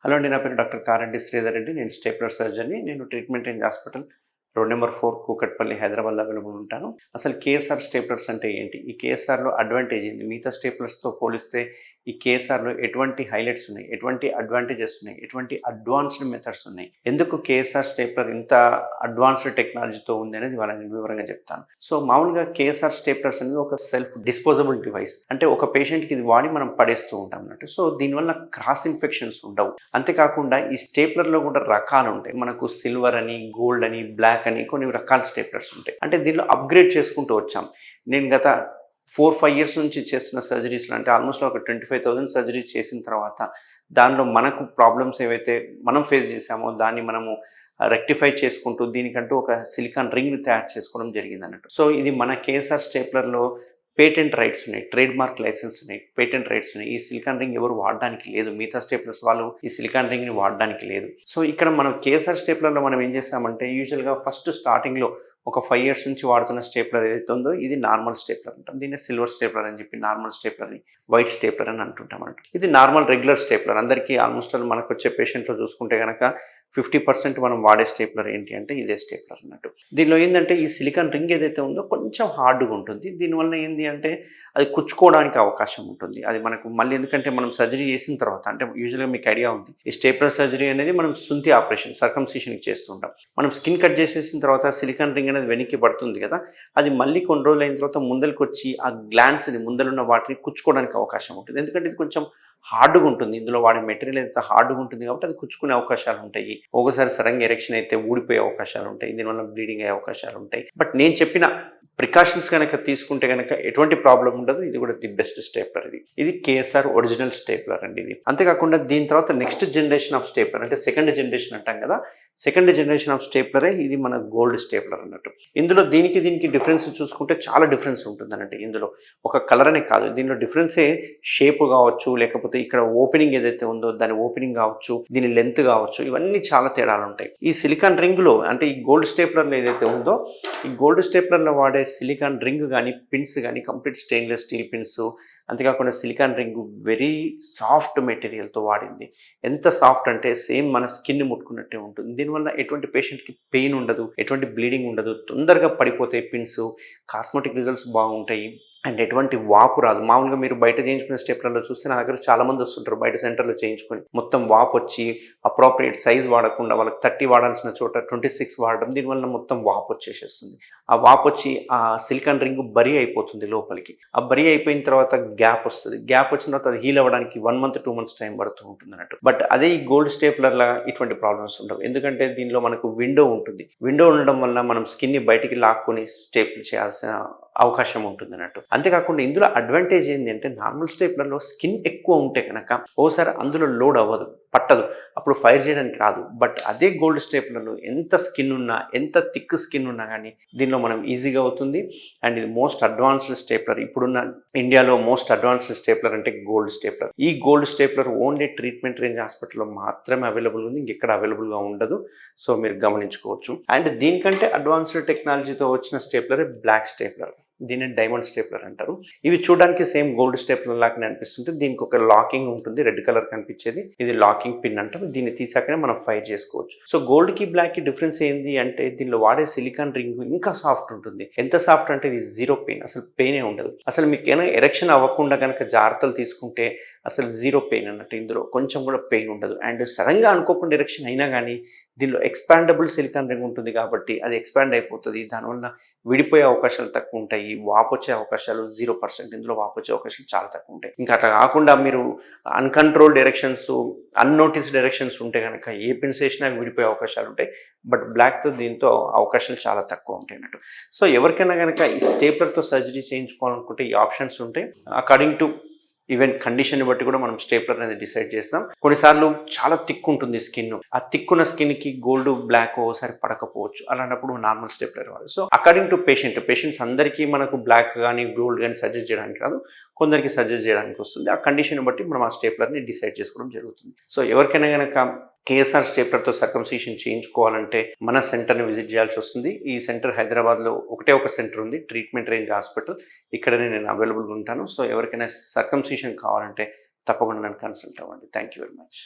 Hello అండి. నా పేరు డాక్టర్ కారంటి శ్రీధర్ రెడ్డి. నేను స్టేప్లర్ సర్జన్‌ని. నేను treatment range hospital road number 4 Kukatpally హైదరాబాద్‌లో అవైలబుల్ ఉంటాను. అసలు కేఎస్ఆర్ స్టేప్లర్స్ అంటే ఏంటి? ఈ కేఎస్ఆర్‌లో అడ్వాంటేజ్ ఏంటి? మిగతా స్టేప్లర్స్‌తో పోలిస్తే ఈ కేఎస్ఆర్‌లో ఎటువంటి హైలైట్స్ ఉన్నాయి? ఎటువంటి అడ్వాంటేజెస్ ఉన్నాయి? ఎటువంటి అడ్వాన్స్డ్ మెథడ్స్ ఉన్నాయి? ఎందుకు కేఎస్ఆర్ స్టేప్లర్ ఇంత అడ్వాన్స్డ్ టెక్నాలజీతో ఉంది అనేది ఇవాళ నేను వివరంగా చెప్తాను. సో మామూలుగా కేఎస్ఆర్ స్టేప్లర్స్ అనేది ఒక సెల్ఫ్ డిస్పోజబుల్ డివైస్. అంటే ఒక పేషెంట్‌కి ఇది వాడి మనం పడేస్తూ ఉంటాం అన్నట్టు. సో దీనివల్ల క్రాస్ ఇన్ఫెక్షన్స్ ఉండవు. అంతేకాకుండా ఈ స్టేప్లర్‌లో కూడా రకాలు ఉంటాయి. మనకు సిల్వర్ అని, గోల్డ్ అని, బ్లాక్ అని కొన్ని రకాల స్టేప్లర్స్ ఉంటాయి. అంటే దీనిలో అప్గ్రేడ్ చేసుకుంటూ వచ్చాం. నేను గత 4-5 ఇయర్స్ నుంచి చేస్తున్న సర్జరీస్లో అంటే ఆల్మోస్ట్ ఒక 25,000 సర్జరీస్ చేసిన తర్వాత దానిలో మనకు ప్రాబ్లమ్స్ ఏవైతే మనం ఫేస్ చేసామో దాన్ని మనము రెక్టిఫై చేసుకుంటూ దీనికంటూ ఒక సిలికాన్ రింగ్ని తయారు చేసుకోవడం జరిగింది అన్నట్టు. సో ఇది మన కేఎస్ఆర్ స్టేప్లర్లో పేటెంట్ రైట్స్ ఉన్నాయి, ట్రేడ్ మార్క్ లైసెన్స్ ఉన్నాయి, పేటెంట్ రైట్స్ ఉన్నాయి. ఈ సిలికాన్ రింగ్ ఎవరు వాడడానికి లేదు. మిగతా స్టేప్లర్స్ వాళ్ళు ఈ సిలికాన్ రింగ్ని వాడడానికి లేదు. సో ఇక్కడ మనం కేఎస్ఆర్ స్టేప్లర్లో మనం ఏం చేస్తామంటే యూజువల్గా ఫస్ట్ స్టార్టింగ్లో ఒక 5 ఇయర్స్ నుంచి వాడుతున్న స్టేప్లర్ ఏదైతే ఉందో ఇది నార్మల్ స్టేప్లర్ అంటాం. దీన్ని సిల్వర్ స్టేప్లర్ అని చెప్పి, నార్మల్ స్టేప్లర్ని వైట్ స్టేప్లర్ అని అంటుంటాం అన్నట్టు. ఇది నార్మల్ రెగ్యులర్ స్టేప్లర్. అందరికీ ఆల్మోస్ట్ మనకు వచ్చే పేషెంట్లో చూసుకుంటే కనుక 50% మనం వాడే స్టేప్లర్ ఏంటి అంటే ఇదే స్టేప్లర్ అన్నట్టు. దీనిలో ఏంటంటే ఈ సిలికాన్ రింగ్ ఏదైతే ఉందో కొంచెం హార్డ్గా ఉంటుంది. దీనివల్ల ఏంటి అంటే అది కుచ్చుకోవడానికి అవకాశం ఉంటుంది. అది మనకు మళ్ళీ ఎందుకంటే మనం సర్జరీ చేసిన తర్వాత అంటే యూజువల్గా మీకు ఐడియా ఉంది ఈ స్టేప్లర్ సర్జరీ అనేది మనం సుంతి ఆపరేషన్ సర్కంసిషన్కి చేస్తుంటాం. మనం స్కిన్ కట్ చేసేసిన తర్వాత సిలికాన్ రింగ్ అనేది వెనక్కి పడుతుంది కదా, అది మళ్ళీ కొన్ని రోజులు అయిన తర్వాత ముందరికి వచ్చి ఆ గ్లాండ్స్ని ముందరున్న వాటిని కుచ్చుకోవడానికి అవకాశం ఉంటుంది. ఎందుకంటే ఇది కొంచెం హార్డ్గా ఉంటుంది. ఇందులో వాడే మెటీరియల్ అయితే హార్డ్గా ఉంటుంది కాబట్టి అది కుచ్చుకునే అవకాశాలు ఉంటాయి. ఒకసారి సడన్గా ఎరెక్షన్ అయితే ఊడిపోయే అవకాశాలు ఉంటాయి. దీనివల్ల బ్లీడింగ్ అయ్యే అవకాశాలు ఉంటాయి. బట్ నేను చెప్పిన ప్రికాషన్స్ కనుక తీసుకుంటే కనుక ఎటువంటి ప్రాబ్లం ఉండదు. ఇది కూడా ది బెస్ట్ స్టేప్లర్. ఇది కేఎస్ఆర్ ఒరిజినల్ స్టేప్లర్ అండి ఇది. అంతేకాకుండా దీని తర్వాత నెక్స్ట్ జనరేషన్ ఆఫ్ స్టేప్లర్ అంటే సెకండ్ జనరేషన్ అంటాం కదా, సెకండ్ జనరేషన్ ఆఫ్ స్టేప్లరే ఇది మన గోల్డ్ స్టేప్లర్ అన్నట్టు. ఇందులో దీనికి డిఫరెన్స్ చూసుకుంటే చాలా డిఫరెన్స్ ఉంటుంది అన్నట్టు. ఇందులో ఒక కలర్ అనే కాదు, దీనిలో డిఫరెన్సే షేప్ కావచ్చు, లేకపోతే ఇక్కడ ఓపెనింగ్ ఏదైతే ఉందో దాని ఓపెనింగ్ కావచ్చు, దీని లెంత్ కావచ్చు, ఇవన్నీ చాలా తేడాలు ఉంటాయి. ఈ సిలికాన్ రింగ్లో అంటే ఈ గోల్డ్ స్టేప్లర్లో ఏదైతే ఉందో ఈ గోల్డ్ స్టేప్లర్లో వాడే సిలికాన్ రింగ్ కానీ పిన్స్ కానీ కంప్లీట్ స్టెయిన్లెస్ స్టీల్ పిన్స్. అంతేకాకుండా సిలికాన్ రింగ్ వెరీ సాఫ్ట్ మెటీరియల్తో వాడింది. ఎంత సాఫ్ట్ అంటే సేమ్ మన స్కిన్ని ముట్టుకున్నట్టే ఉంటుంది. దీనివల్ల ఎటువంటి పేషెంట్కి పెయిన్ ఉండదు, ఎటువంటి బ్లీడింగ్ ఉండదు, తొందరగా పడిపోతాయి పిన్స్, కాస్మెటిక్ రిజల్ట్స్ బాగుంటాయి అండ్ ఎటువంటి వాపు రాదు. మామూలుగా మీరు బయట చేయించుకునే స్టేప్లర్లో చూస్తే నా దగ్గర చాలామంది వస్తుంటారు బయట సెంటర్లో చేయించుకొని మొత్తం వాపు వచ్చి అప్రోప్రియేట్ సైజ్ వాడకుండా వాళ్ళకి 30 వాడాల్సిన చోట 26 వాడడం, దీనివల్ల మొత్తం వాపు వచ్చేసేస్తుంది. ఆ వాపు వచ్చి ఆ సిలికాన్ రింగ్ బరీ అయిపోతుంది లోపలికి. ఆ బరీ అయిపోయిన తర్వాత గ్యాప్ వస్తుంది. గ్యాప్ వచ్చిన తర్వాత అది హీల్ అవ్వడానికి 1 మంత్ 2 మంత్స్ టైం పడుతూ ఉంటుంది అన్నట్టు. బట్ అదే ఈ గోల్డ్ స్టేప్లర్లా ఇటువంటి ప్రాబ్లమ్స్ ఉండవు. ఎందుకంటే దీనిలో మనకు విండో ఉంటుంది. విండో ఉండడం వల్ల మనం స్కిన్ని బయటికి లాక్కొని స్టేపుల్ చేయాల్సిన అవకాశం ఉంటుంది అన్నట్టు. అంతేకాకుండా ఇందులో అడ్వాంటేజ్ ఏంటి అంటే నార్మల్ స్టేప్లర్లో స్కిన్ ఎక్కువ ఉంటే కనుక ఓసారి అందులో లోడ్ అవ్వదు, పట్టదు, అప్పుడు ఫైర్ చేయడానికి రాదు. బట్ అదే గోల్డ్ స్టేప్లర్లో ఎంత స్కిన్ ఉన్నా, ఎంత థిక్ స్కిన్ ఉన్నా కానీ దీనిలో మనం ఈజీగా అవుతుంది. అండ్ ఇది మోస్ట్ అడ్వాన్స్డ్ స్టేప్లర్. ఇప్పుడున్న ఇండియాలో మోస్ట్ అడ్వాన్స్డ్ స్టేప్లర్ అంటే గోల్డ్ స్టేప్లర్. ఈ gold stapler only treatment range హాస్పిటల్లో మాత్రమే అవైలబుల్ ఉంది, ఇంకెక్కడ అవైలబుల్గా ఉండదు. సో మీరు గమనించుకోవచ్చు. అండ్ దీనికంటే అడ్వాన్స్డ్ టెక్నాలజీతో వచ్చిన స్టేప్లరే బ్లాక్ స్టేప్లర్. దీన్ని డైమండ్ స్టేప్లర్ అంటారు. ఇవి చూడడానికి సేమ్ గోల్డ్ స్టేప్లర్ లాగానే అనిపిస్తుంది. దీనికి ఒక లాకింగ్ ఉంటుంది, రెడ్ కలర్ కనిపించేది, ఇది లాకింగ్ పిన్ అంటారు. దీన్ని తీసాకనే మనం ఫైర్ చేసుకోవచ్చు. సో గోల్డ్కి బ్లాక్కి డిఫరెన్స్ ఏంది అంటే దీనిలో వాడే సిలికాన్ రింగ్ ఇంకా సాఫ్ట్ ఉంటుంది. ఎంత సాఫ్ట్ అంటే ఇది జీరో పెయిన్, అసలు పెయినే ఉండదు. అసలు మీకు ఏమైనా ఎరెక్షన్ అవ్వకుండా కనుక జాగ్రత్తలు తీసుకుంటే అసలు జీరో పెయిన్ అన్నట్టు. ఇందులో కొంచెం కూడా పెయిన్ ఉండదు. అండ్ సడన్గా అనుకోకుండా ఎరెక్షన్ అయినా కానీ దీనిలో ఎక్స్పాండబుల్ సిలికాన్ రింగ్ ఉంటుంది కాబట్టి అది ఎక్స్పాండ్ అయిపోతుంది. దానివల్ల విడిపోయే అవకాశాలు తక్కువ ఉంటాయి. వాపు వచ్చే అవకాశాలు 0%. ఇందులో వాపు వచ్చే అవకాశాలు చాలా తక్కువ ఉంటాయి. ఇంకా అట్లా కాకుండా మీరు అన్కంట్రోల్డ్ ఎరెక్షన్స్, అన్నోటిస్డ్ ఎరెక్షన్స్ ఉంటే కనుక ఏ పిన్స్ వేసినా విడిపోయే అవకాశాలు ఉంటాయి. బట్ బ్లాక్తో దీంతో అవకాశాలు చాలా తక్కువ ఉంటాయి అన్నట్టు. సో ఎవరికైనా కనుక ఈ స్టేప్లర్తో సర్జరీ చేయించుకోవాలనుకుంటే ఈ ఆప్షన్స్ ఉంటాయి. అకార్డింగ్ టు ఈవెన్ కండిషన్ని బట్టి కూడా మనం స్టేప్లర్ అనేది డిసైడ్ చేస్తాం. కొన్నిసార్లు చాలా థిక్ ఉంటుంది స్కిన్, ఆ థిక్ ఉన్న స్కిన్కి గోల్డ్ బ్లాక్ ఓసారి పడకపోవచ్చు. అలాంటప్పుడు నార్మల్ స్టేప్లర్ వాడు. సో అకార్డింగ్ టు పేషెంట్స్ అందరికీ మనకు బ్లాక్ కానీ గోల్డ్ కానీ సజెస్ట్ చేయడానికి రాదు, కొందరికి సజెస్ట్ చేయడానికి వస్తుంది. ఆ కండిషన్ బట్టి మనం ఆ స్టేప్లర్ని డిసైడ్ చేసుకోవడం జరుగుతుంది. సో ఎవరికైనా కనుక కేఎస్ఆర్ స్టేప్లర్తో సర్కంసిషన్ చేయించుకోవాలంటే మన సెంటర్ని విజిట్ చేయాల్సి వస్తుంది. ఈ సెంటర్ హైదరాబాద్లో ఒకటే ఒక సెంటర్ ఉంది, ట్రీట్మెంట్ రేంజ్ హాస్పిటల్. ఇక్కడనే నేను అవైలబుల్గా ఉంటాను. సో ఎవరికైనా సర్కంసిషన్ కావాలంటే తప్పకుండా నన్ను కన్సల్ట్ అవ్వండి. Thank you very much.